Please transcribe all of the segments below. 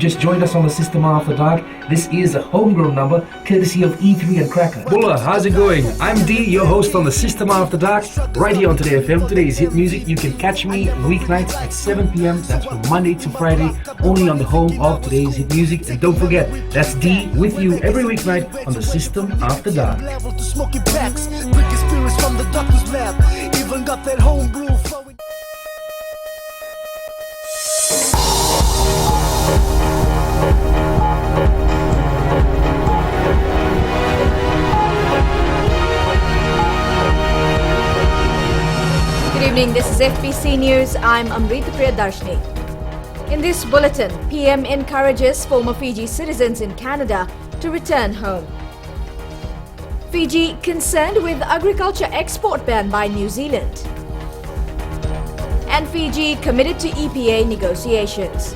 just joined us on the System After Dark, this is a homegrown number courtesy of E3 and Cracker. Bulla, how's it going? I'm D, your host on the System After Dark, right here on Today FM. Today's hit music. You can catch me weeknights at 7 p.m. That's from Monday to Friday, only on the home of Today's hit music. And don't forget, that's D with you every weeknight on the System After Dark. Even got that homebrew flowing. Good evening, this is FBC News. I'm Amrita Priyadarshini. In this bulletin, PM encourages former Fiji citizens in Canada to return home. Fiji concerned with agriculture export ban by New Zealand. And Fiji committed to EPA negotiations.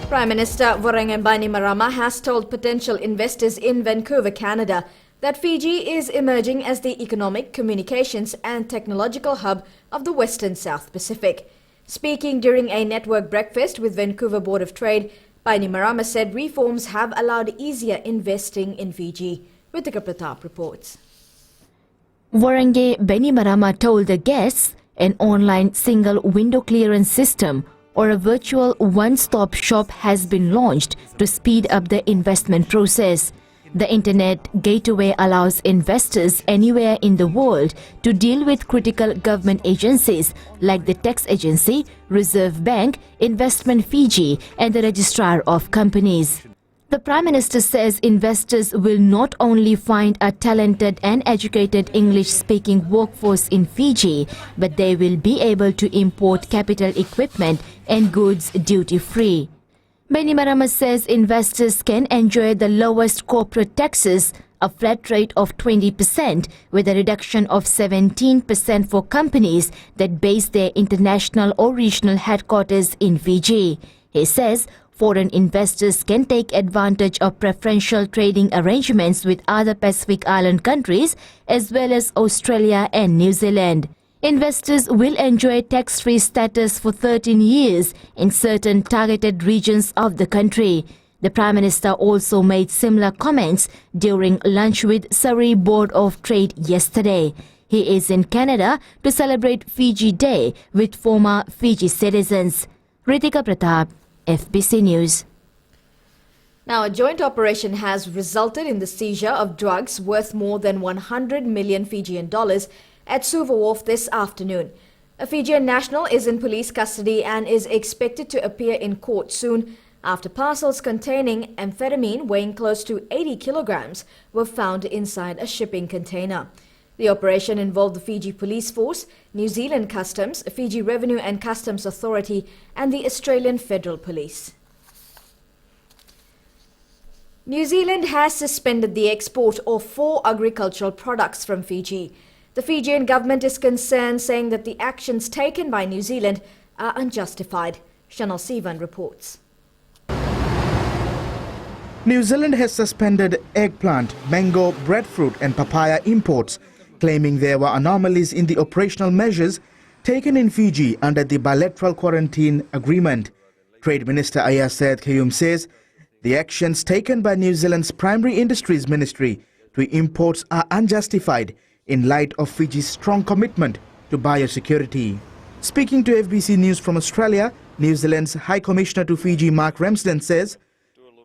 Prime Minister Vodafone Bainimarama has told potential investors in Vancouver, Canada, that Fiji is emerging as the economic, communications and technological hub of the Western South Pacific. Speaking during a network breakfast with Vancouver Board of Trade, Bainimarama said reforms have allowed easier investing in Fiji. Ritika Pratap reports. Vodafone Bainimarama told the guests an online single window clearance system or a virtual one-stop shop has been launched to speed up the investment process. The Internet Gateway allows investors anywhere in the world to deal with critical government agencies like the Tax Agency, Reserve Bank, Investment Fiji and the Registrar of Companies. The Prime Minister says investors will not only find a talented and educated English-speaking workforce in Fiji, but they will be able to import capital equipment and goods duty-free. Bainimarama says investors can enjoy the lowest corporate taxes, a flat rate of 20% with a reduction of 17% for companies that base their international or regional headquarters in Fiji. He says foreign investors can take advantage of preferential trading arrangements with other Pacific Island countries as well as Australia and New Zealand. Investors will enjoy tax-free status for 13 years in certain targeted regions of the country. The Prime Minister also made similar comments during lunch with Surrey Board of Trade yesterday. He is in Canada to celebrate Fiji Day with former Fiji citizens. Ritika Pratap, FBC News. Now, a joint operation has resulted in the seizure of drugs worth more than 100 million Fijian dollars at Suva Wharf this afternoon. A Fijian national is in police custody and is expected to appear in court soon after parcels containing amphetamine weighing close to 80 kilograms were found inside a shipping container. The operation involved the Fiji Police Force, New Zealand Customs, Fiji Revenue and Customs Authority and the Australian Federal Police. New Zealand has suspended the export of 4 agricultural products from Fiji. The Fijian government is concerned, saying that the actions taken by New Zealand are unjustified. Chanel Sivan reports. New Zealand has suspended eggplant, mango, breadfruit and papaya imports, claiming there were anomalies in the operational measures taken in Fiji under the bilateral quarantine agreement. Trade Minister Ayasayed Kayum says the actions taken by New Zealand's Primary Industries Ministry to imports are unjustified in light of Fiji's strong commitment to biosecurity. Speaking to FBC News from Australia, New Zealand's High Commissioner to Fiji Mark Ramsden says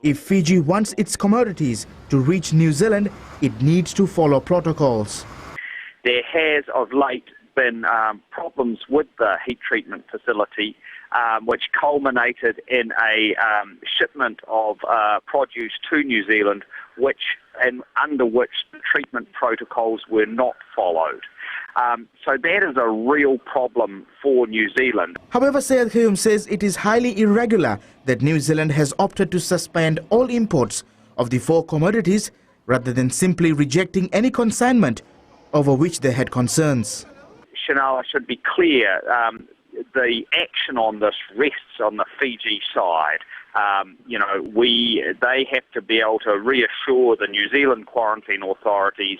if Fiji wants its commodities to reach New Zealand, it needs to follow protocols. There has of late been problems with the heat treatment facility, which culminated in a shipment of produce to New Zealand, under which the treatment protocols were not followed. So that is a real problem for New Zealand. However, Syed Kayum says it is highly irregular that New Zealand has opted to suspend all imports of the 4 commodities rather than simply rejecting any consignment over which they had concerns. Chanel, I should be clear, the action on this rests on the Fiji side. They have to be able to reassure the New Zealand quarantine authorities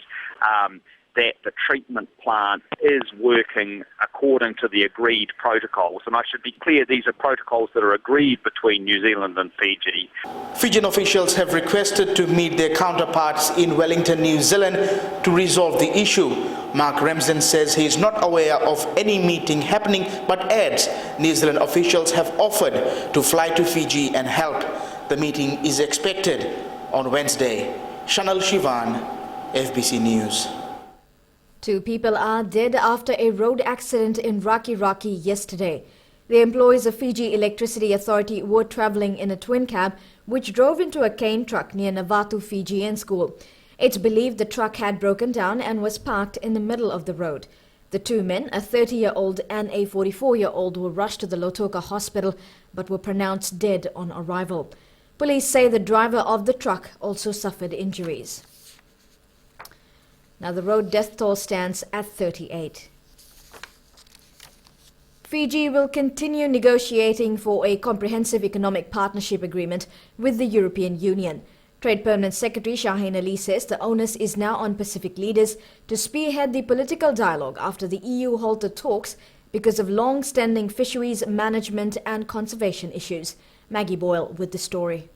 that the treatment plant is working according to the agreed protocols. And I should be clear, these are protocols that are agreed between New Zealand and Fiji. Fijian officials have requested to meet their counterparts in Wellington, New Zealand to resolve the issue. Mark Ramsden says he is not aware of any meeting happening, but adds New Zealand officials have offered to fly to Fiji and help. The meeting is expected on Wednesday. Chanel Shivan, FBC News. 2 people are dead after a road accident in Raki yesterday. The employees of Fiji Electricity Authority were travelling in a twin cab which drove into a cane truck near Navatu Fijian School. It's believed the truck had broken down and was parked in the middle of the road. The 2 men, a 30-year-old and a 44-year-old, were rushed to the Lautoka hospital but were pronounced dead on arrival. Police say the driver of the truck also suffered injuries. Now the road death toll stands at 38. Fiji will continue negotiating for a comprehensive economic partnership agreement with the European Union. Trade Permanent Secretary Shaheen Ali says the onus is now on Pacific leaders to spearhead the political dialogue after the EU halted talks because of long-standing fisheries management and conservation issues. Maggie Boyle with the story.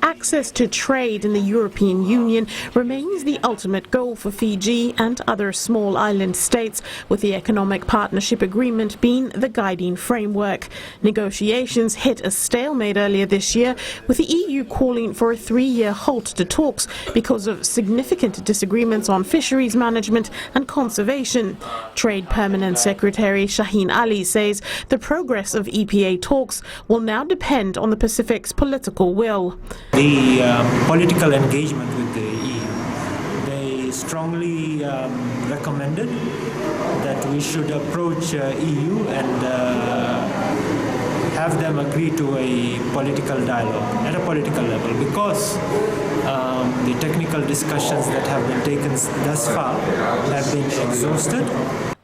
Access to trade in the European Union remains the ultimate goal for Fiji and other small island states, with the Economic Partnership Agreement being the guiding framework. Negotiations hit a stalemate earlier this year, with the EU calling for a 3-year halt to talks because of significant disagreements on fisheries management and conservation. Trade Permanent Secretary Shaheen Ali says the progress of EPA talks will now depend on the Pacific's political will. The political engagement with the EU, they strongly recommended that we should approach EU and have them agree to a political dialogue at a political level, because the technical discussions that have been taken thus far have been exhausted.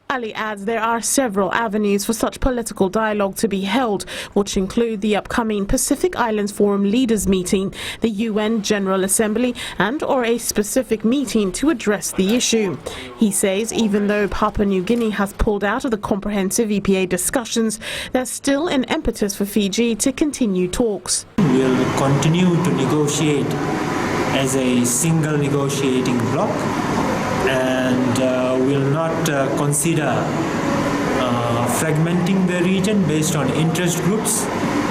Ali adds there are several avenues for such political dialogue to be held, which include the upcoming Pacific Islands Forum Leaders Meeting, the UN General Assembly, and/or a specific meeting to address the issue. He says even though Papua New Guinea has pulled out of the comprehensive EPA discussions, there's still an impetus for Fiji to continue talks. We'll continue to negotiate as a single negotiating bloc, and will not consider fragmenting the region based on interest groups.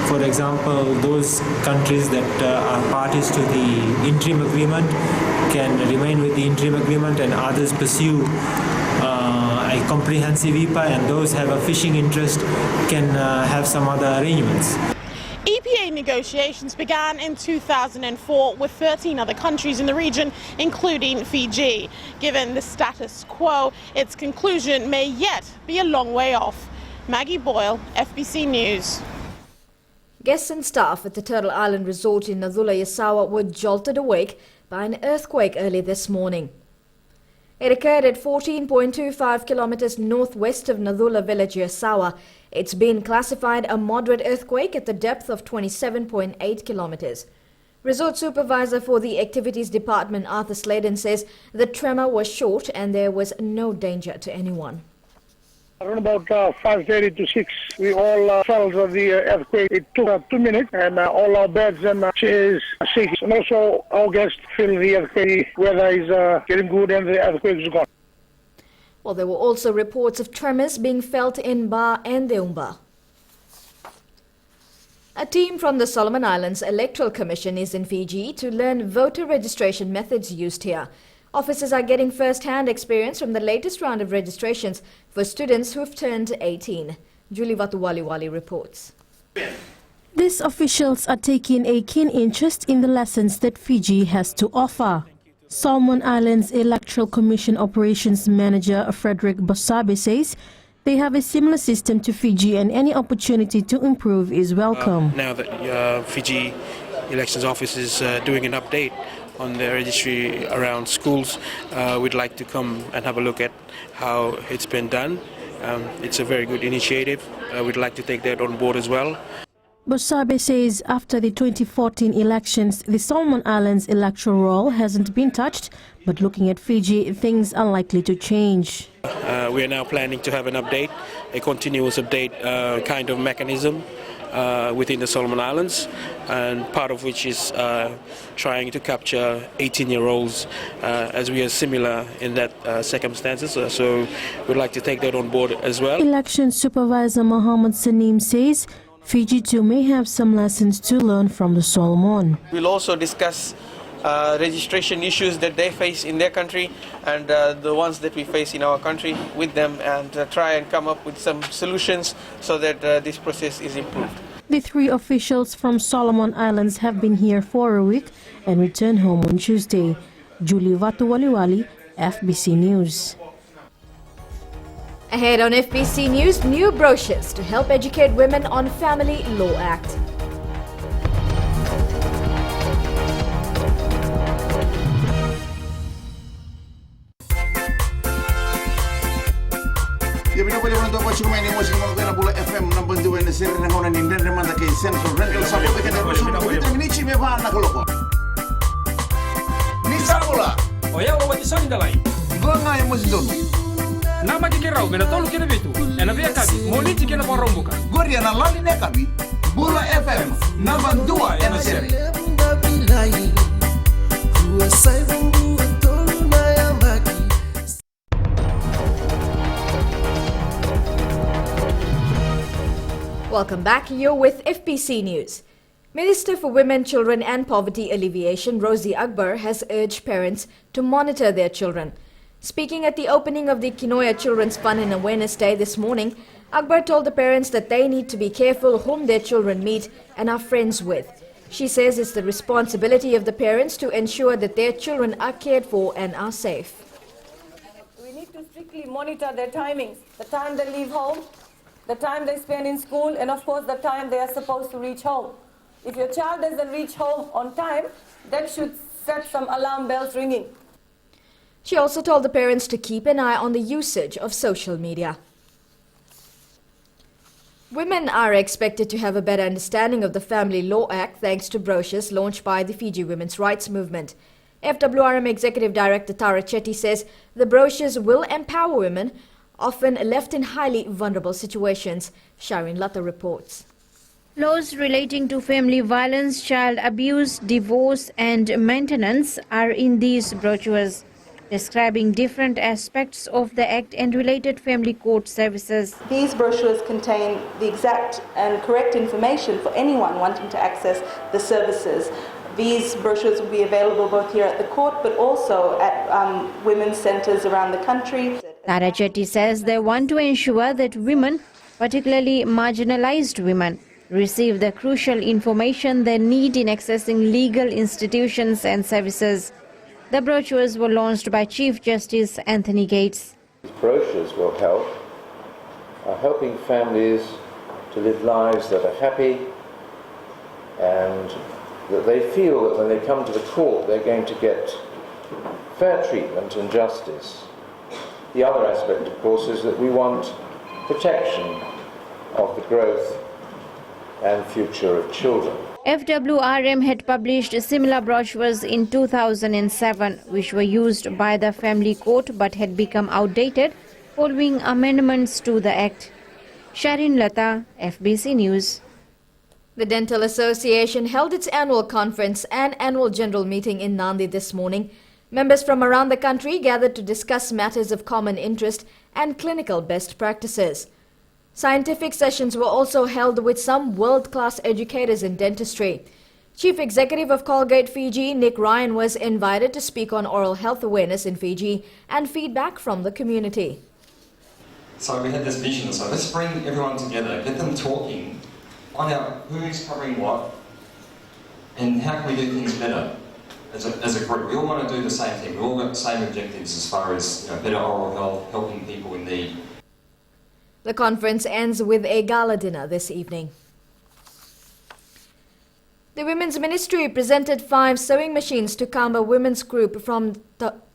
For example, those countries that are parties to the interim agreement can remain with the interim agreement, and others pursue a comprehensive EPA, and those have a fishing interest can have some other arrangements. EPA negotiations began in 2004 with 13 other countries in the region, including Fiji. Given the status quo, its conclusion may yet be a long way off. Maggie Boyle, FBC News. Guests and staff at the Turtle Island Resort in Nadula, Asawa were jolted awake by an earthquake early this morning. It occurred at 14.25 kilometers northwest of Nadula village, Asawa. It's been classified a moderate earthquake at the depth of 27.8 kilometers. Resort supervisor for the activities department, Arthur Sladen, says the tremor was short and there was no danger to anyone. Around about 5:30 to 6, we all felt of the earthquake. It took 2 minutes, and all our beds and chairs are shaking. And also, our guests feel the earthquake. Weather is getting good, and the earthquake is gone. Well, there were also reports of tremors being felt in Ba and Deumba. A team from the Solomon Islands Electoral Commission is in Fiji to learn voter registration methods used here. Officers are getting first-hand experience from the latest round of registrations for students who have turned 18. Julie Vatuwaliwali reports. These officials are taking a keen interest in the lessons that Fiji has to offer. Solomon Islands Electoral Commission Operations Manager Frederick Bosabe says they have a similar system to Fiji and any opportunity to improve is welcome. Now that Fiji Elections Office is doing an update on the registry around schools, we'd like to come and have a look at how it's been done. It's a very good initiative. We'd like to take that on board as well. Bosabe says after the 2014 elections, the Solomon Islands electoral roll hasn't been touched, But looking at Fiji, things are likely to change. We are now planning to have an update, a continuous update kind of mechanism within the Solomon Islands, and part of which is trying to capture 18-year-olds as we are similar in that circumstances. So we'd like to take that on board as well. Election Supervisor Mohammed Saneem says Fiji too may have some lessons to learn from the Solomon. We'll also discuss registration issues that they face in their country and the ones that we face in our country with them, and try and come up with some solutions so that this process is improved. The three officials from Solomon Islands have been here for a week and returned home on Tuesday. Julie Vatuwaliwali, FBC News. Ahead on FBC News, new brochures to help educate women on Family Law Act. Ya bina boleh menonton pasal main emosi dengan kena bola FM 62 na seri na ngona ninden remanda kay Central Rental sa pagka na pasal ko kita minichi me ba na koloko. Ni sa bola. Oya wa wati soni dalai. Gonga emosi don. Nama kikirau mena tolu kina bitu. Ena via kabi. Moliti kina porombuka. Goria na lali ne kabi. Bola FM number 2 na seri. Welcome back. You're with FBC News. Minister for Women, Children and Poverty Alleviation, Rosie Akbar, has urged parents to monitor their children. Speaking at the opening of the Kinoya Children's Fun and Awareness Day this morning, Akbar told the parents that they need to be careful whom their children meet and are friends with. She says it's the responsibility of the parents to ensure that their children are cared for and are safe. We need to strictly monitor their timings, the time they leave home, the time they spend in school, and of course the time they are supposed to reach home. If your child doesn't reach home on time, that should set some alarm bells ringing. She also told the parents to keep an eye on the usage of social media. Women are expected to have a better understanding of the Family Law Act thanks to brochures launched by the Fiji Women's Rights Movement. FWRM Executive Director Tara Chetty says the brochures will empower women often left in highly vulnerable situations. Sharin Lata reports. Laws relating to family violence, child abuse, divorce and maintenance are in these brochures, describing different aspects of the Act and related family court services. These brochures contain the exact and correct information for anyone wanting to access the services. These brochures will be available both here at the court but also at women's centres around the country. Tara Chetty says they want to ensure that women, particularly marginalized women, receive the crucial information they need in accessing legal institutions and services. The brochures were launched by Chief Justice Anthony Gates. These brochures will help, helping families to live lives that are happy and that they feel that when they come to the court they're going to get fair treatment and justice. The other aspect, of course, is that we want protection of the growth and future of children. FWRM had published similar brochures in 2007, which were used by the Family Court but had become outdated following amendments to the Act. Sharin Lata, FBC News. The Dental Association held its annual conference and annual general meeting in Nandi this morning. Members from around the country gathered to discuss matters of common interest and clinical best practices. Scientific sessions were also held with some world-class educators in dentistry. Chief Executive of Colgate Fiji, Nick Ryan, was invited to speak on oral health awareness in Fiji and feedback from the community. So we had this vision, so let's bring everyone together, get them talking, find out who's covering what and how can we do things better as a group. We all want to do the same thing. We all got the same objectives as far as better oral health, helping people in need. The conference ends with a gala dinner this evening. The Women's Ministry presented 5 sewing machines to Kamba Women's Group from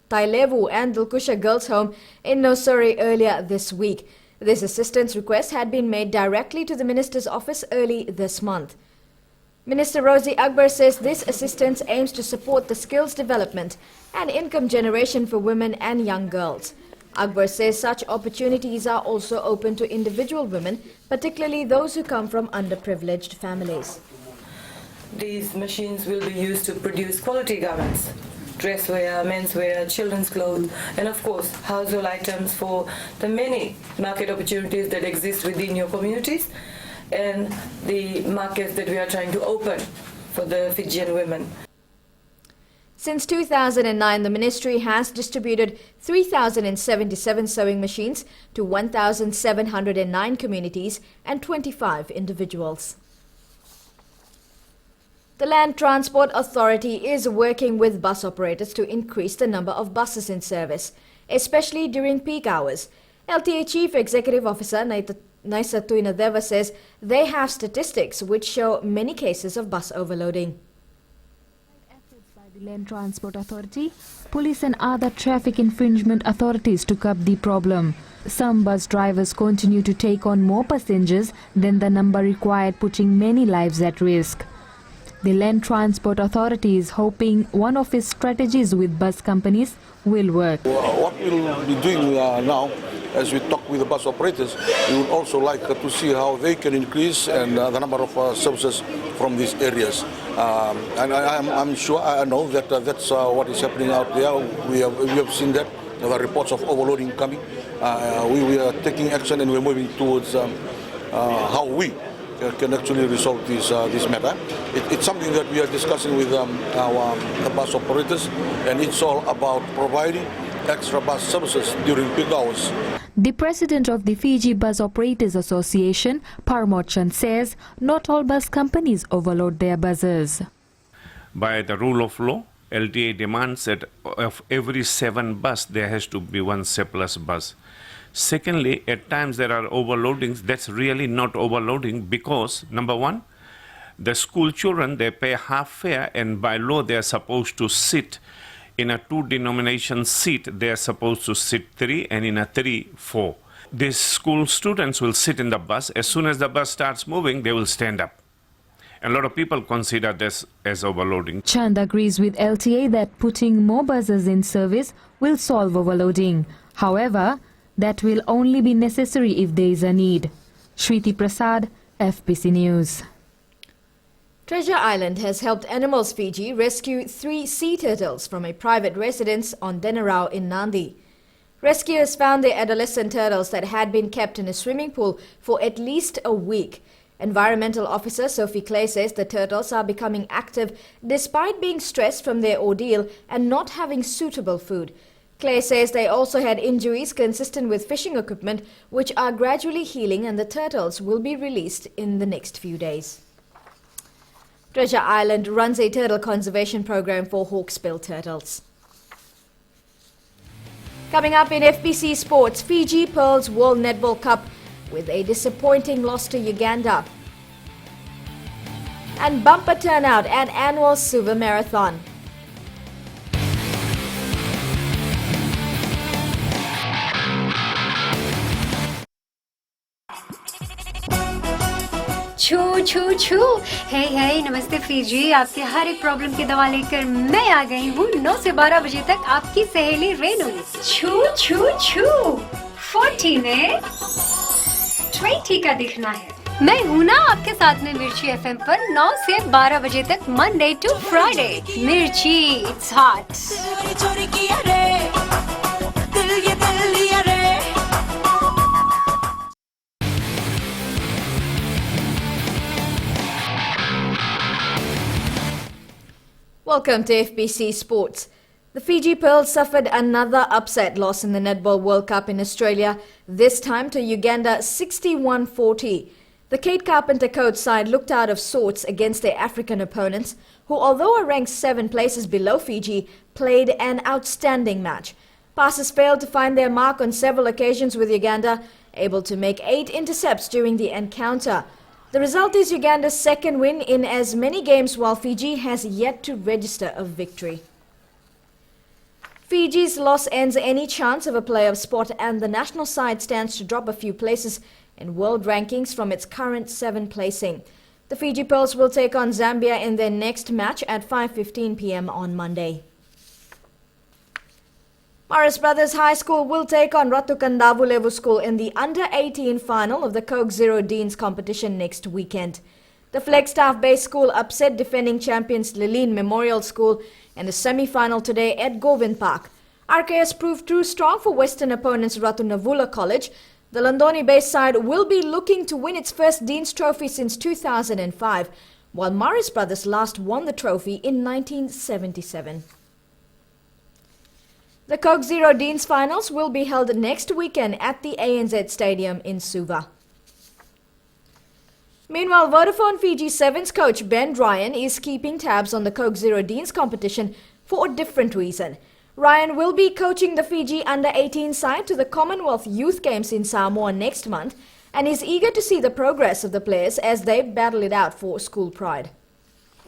Tailevu and Dilkusha Girls' Home in Nosuri earlier this week. This assistance request had been made directly to the Minister's office early this month. Minister Rosie Akbar says this assistance aims to support the skills development and income generation for women and young girls. Akbar says such opportunities are also open to individual women, particularly those who come from underprivileged families. These machines will be used to produce quality garments, dresswear, menswear, children's clothes, and of course household items for the many market opportunities that exist within your communities and the markets that we are trying to open for the Fijian women. Since 2009, the ministry has distributed 3,077 sewing machines to 1,709 communities and 25 individuals. The Land Transport Authority is working with bus operators to increase the number of buses in service, especially during peak hours. LTA Chief Executive Officer Naisa Tuinadeva says they have statistics which show many cases of bus overloading. By the Land Transport Authority, police and other traffic infringement authorities took up the problem. Some bus drivers continue to take on more passengers than the number required, putting many lives at risk. The Land Transport Authority is hoping one of its strategies with bus companies will work. What we'll be doing now, as we talk with the bus operators, we would also like to see how they can increase and the number of services from these areas. And I'm sure, I know that that's what is happening out there. We have seen that, the reports of overloading coming. We are taking action and we're moving towards how we can actually resolve this matter. It's something that we are discussing with the bus operators, and it's all about providing extra bus services during peak hours. The president of the Fiji Bus Operators Association, Parmochan, says not all bus companies overload their buses. By the rule of law, LTA demands that of every 7 buses there has to be 1 surplus bus. Secondly, at times there are overloadings. That's really not overloading because, number one, the school children, they pay half fare, and by law they are supposed to sit in a 2-denomination seat. They are supposed to sit 3, and in a 3, 4. These school students will sit in the bus. As soon as the bus starts moving, they will stand up. A lot of people consider this as overloading. Chand agrees with LTA that putting more buses in service will solve overloading. However, that will only be necessary if there is a need. Shriti Prasad, FBC News. Treasure Island has helped Animals Fiji rescue 3 sea turtles from a private residence on Denarau in Nandi. Rescuers found the adolescent turtles that had been kept in a swimming pool for at least a week. Environmental Officer Sophie Clay says the turtles are becoming active despite being stressed from their ordeal and not having suitable food. Clay says they also had injuries consistent with fishing equipment, which are gradually healing, and the turtles will be released in the next few days. Treasure Island runs a turtle conservation program for hawksbill turtles. Coming up in FBC Sports, Fiji Pearls World Netball Cup with a disappointing loss to Uganda. And bumper turnout at annual Suva Marathon. छू छू छू हे हे नमस्ते Fiji, आपके हर एक problem की दवा लेकर मैं आ गई हूँ 9 से 12 बजे तक आपकी सहेली रेनू। छू छू छू 40 में 20 का दिखना है। मैं हूँ ना आपके साथ में मिर्ची एफएम पर 9 से 12 बजे तक मंडे टू फ्राइडे। मिर्ची it's hot. Welcome to FBC Sports. The Fiji Pearls suffered another upset loss in the Netball World Cup in Australia, this time to Uganda 61-40. The Kate Carpenter coach side looked out of sorts against their African opponents, who, although are ranked 7 places below Fiji, played an outstanding match. Passes failed to find their mark on several occasions, with Uganda able to make 8 intercepts during the encounter. The result is Uganda's second win in as many games, while Fiji has yet to register a victory. Fiji's loss ends any chance of a playoff spot, and the national side stands to drop a few places in world rankings from its current 7th placing. The Fiji Pearls will take on Zambia in their next match at 5:15 p.m. on Monday. Morris Brothers High School will take on Ratu Kandavu Level School in the Under-18 final of the Coke Zero Deans competition next weekend. The Flagstaff-based school upset defending champions Liline Memorial School in the semi-final today at Govind Park. RKS proved too strong for Western opponents Ratu Navula College. The Londoni-based side will be looking to win its first Dean's Trophy since 2005, while Morris Brothers last won the trophy in 1977. The Coke Zero Deans finals will be held next weekend at the ANZ Stadium in Suva. Meanwhile, Vodafone Fiji Sevens coach Ben Ryan is keeping tabs on the Coke Zero Deans competition for a different reason. Ryan will be coaching the Fiji Under-18 side to the Commonwealth Youth Games in Samoa next month and is eager to see the progress of the players as they battle it out for school pride.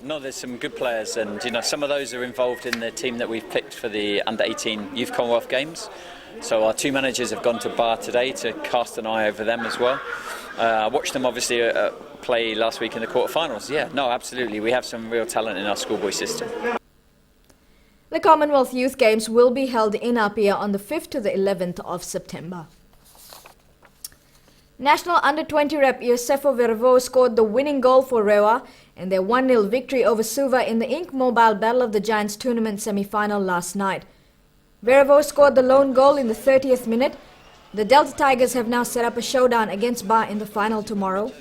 No, there's some good players, and some of those are involved in the team that we've picked for the Under-18 Youth Commonwealth Games. So our two managers have gone to Bar today to cast an eye over them as well. I watched them obviously play last week in the quarterfinals. Yeah, no, absolutely. We have some real talent in our schoolboy system. The Commonwealth Youth Games will be held in Apia on the 5th to the 11th of September. National Under-20 rep Yosefo Vervo scored the winning goal for Rewa in their 1-0 victory over Suva in the Ink Mobile Battle of the Giants tournament semi-final last night. Vervo scored the lone goal in the 30th minute. The Delta Tigers have now set up a showdown against Ba in the final tomorrow.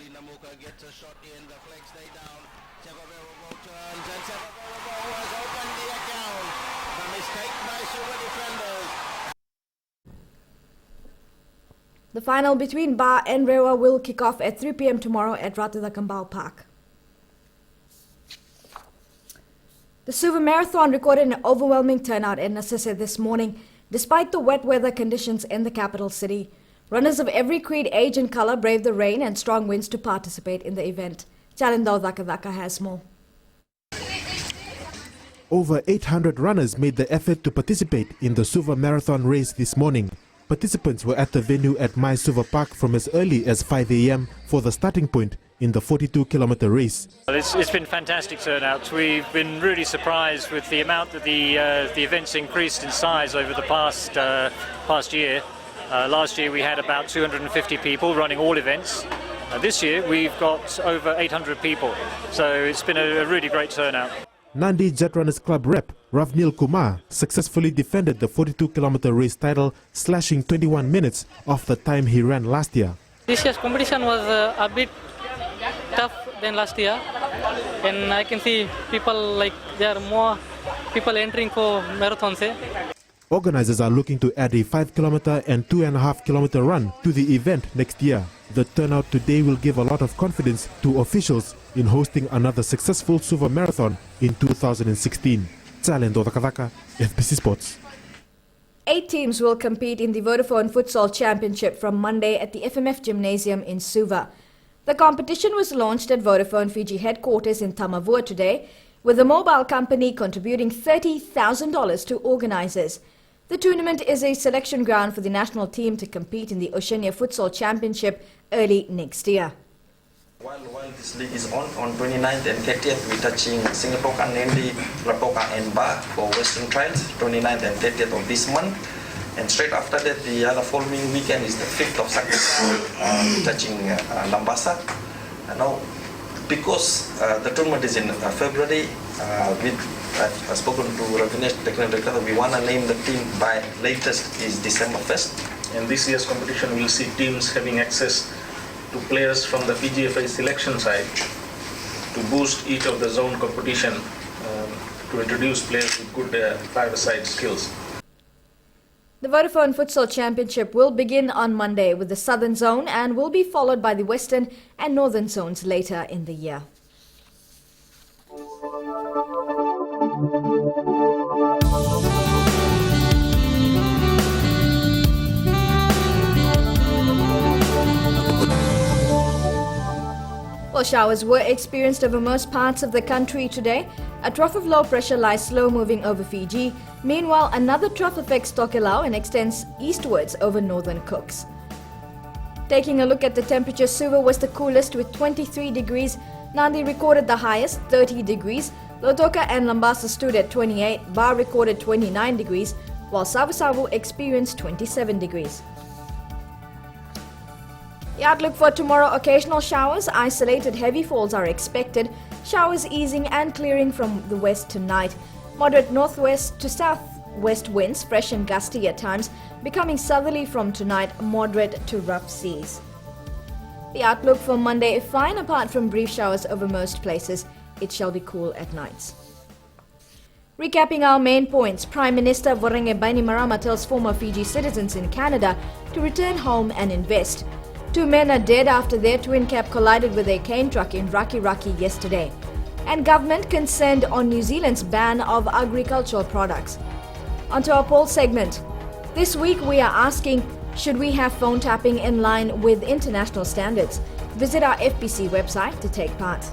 The final between Ba and Rewa will kick off at 3 p.m. tomorrow at Ratadakambao Park. The Suva Marathon recorded an overwhelming turnout in Nasese this morning, despite the wet weather conditions in the capital city. Runners of every creed, age and color braved the rain and strong winds to participate in the event. Chalindao Dakadaka has more. Over 800 runners made the effort to participate in the Suva Marathon race this morning. Participants were at the venue at My Suva Park from as early as 5 a.m. for the starting point in the 42-kilometer race. It's been fantastic turnout. We've been really surprised with the amount that the events increased in size over the past year. Last year we had about 250 people running all events. This year we've got over 800 people, so it's been a really great turnout. Nandi Jet Runners Club rep Ravnil Kumar successfully defended the 42-kilometer race title, slashing 21 minutes off the time he ran last year. This year's competition was a bit tough than last year, and I can see there are more people entering for marathons. Organizers are looking to add a 5-kilometer and 2.5-kilometer run to the event next year. The turnout today will give a lot of confidence to officials in hosting another successful Suva Marathon in 2016. Chalindao Dakadaka, FBC Sports. 8 teams will compete in the Vodafone Futsal Championship from Monday at the FMF Gymnasium in Suva. The competition was launched at Vodafone Fiji headquarters in Tamavua today, with the mobile company contributing $30,000 to organizers. The tournament is a selection ground for the national team to compete in the Oceania Futsal Championship early next year. While this league is on 29th and 30th, we're touching Singapore, namely Rapoka and Ba for Western Trials, 29th and 30th of this month. And straight after that, the other following weekend is the 5th of September, touching Lambasa. Now, because the tournament is in February, I've spoken to Ravinesh, technical director, we want to name the team by latest is December 1st. And this year's competition will see teams having access to players from the PGFA selection side to boost each of the zone competition to introduce players with good five-a-side skills. The Vodafone Futsal Championship will begin on Monday with the Southern Zone and will be followed by the Western and Northern Zones later in the year. Well, showers were experienced over most parts of the country today. A trough of low pressure lies slow moving over Fiji. Meanwhile, another trough affects Tokelau and extends eastwards over northern Cooks. Taking a look at the temperature, Suva was the coolest with 23 degrees, Nandi recorded the highest, 30 degrees. Lotoka and Lambasa stood at 28. Bar recorded 29 degrees, while Savu experienced 27 degrees. The outlook for tomorrow: occasional showers, isolated heavy falls are expected. Showers easing and clearing from the west tonight. Moderate northwest to southwest winds, fresh and gusty at times, becoming southerly from tonight, moderate to rough seas. The outlook for Monday: fine apart from brief showers over most places. It shall be cool at nights. Recapping our main points, Prime Minister Vorenke Bainimarama tells former Fiji citizens in Canada to return home and invest. 2 men are dead after their twin cab collided with a cane truck in Raki Raki yesterday. And government concerned on New Zealand's ban of agricultural products. Onto our poll segment. This week we are asking, should we have phone tapping in line with international standards? Visit our FBC website to take part.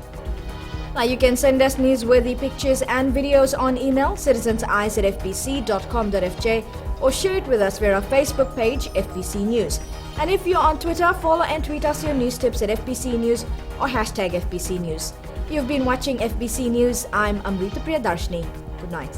Now you can send us newsworthy pictures and videos on email citizenseyes@fbc.com.fj or share it with us via our Facebook page FBC News. And if you're on Twitter, follow and tweet us your news tips at FBC News or #FBC News. You've been watching FBC News. I'm Amrita Priyadarshini. Good night.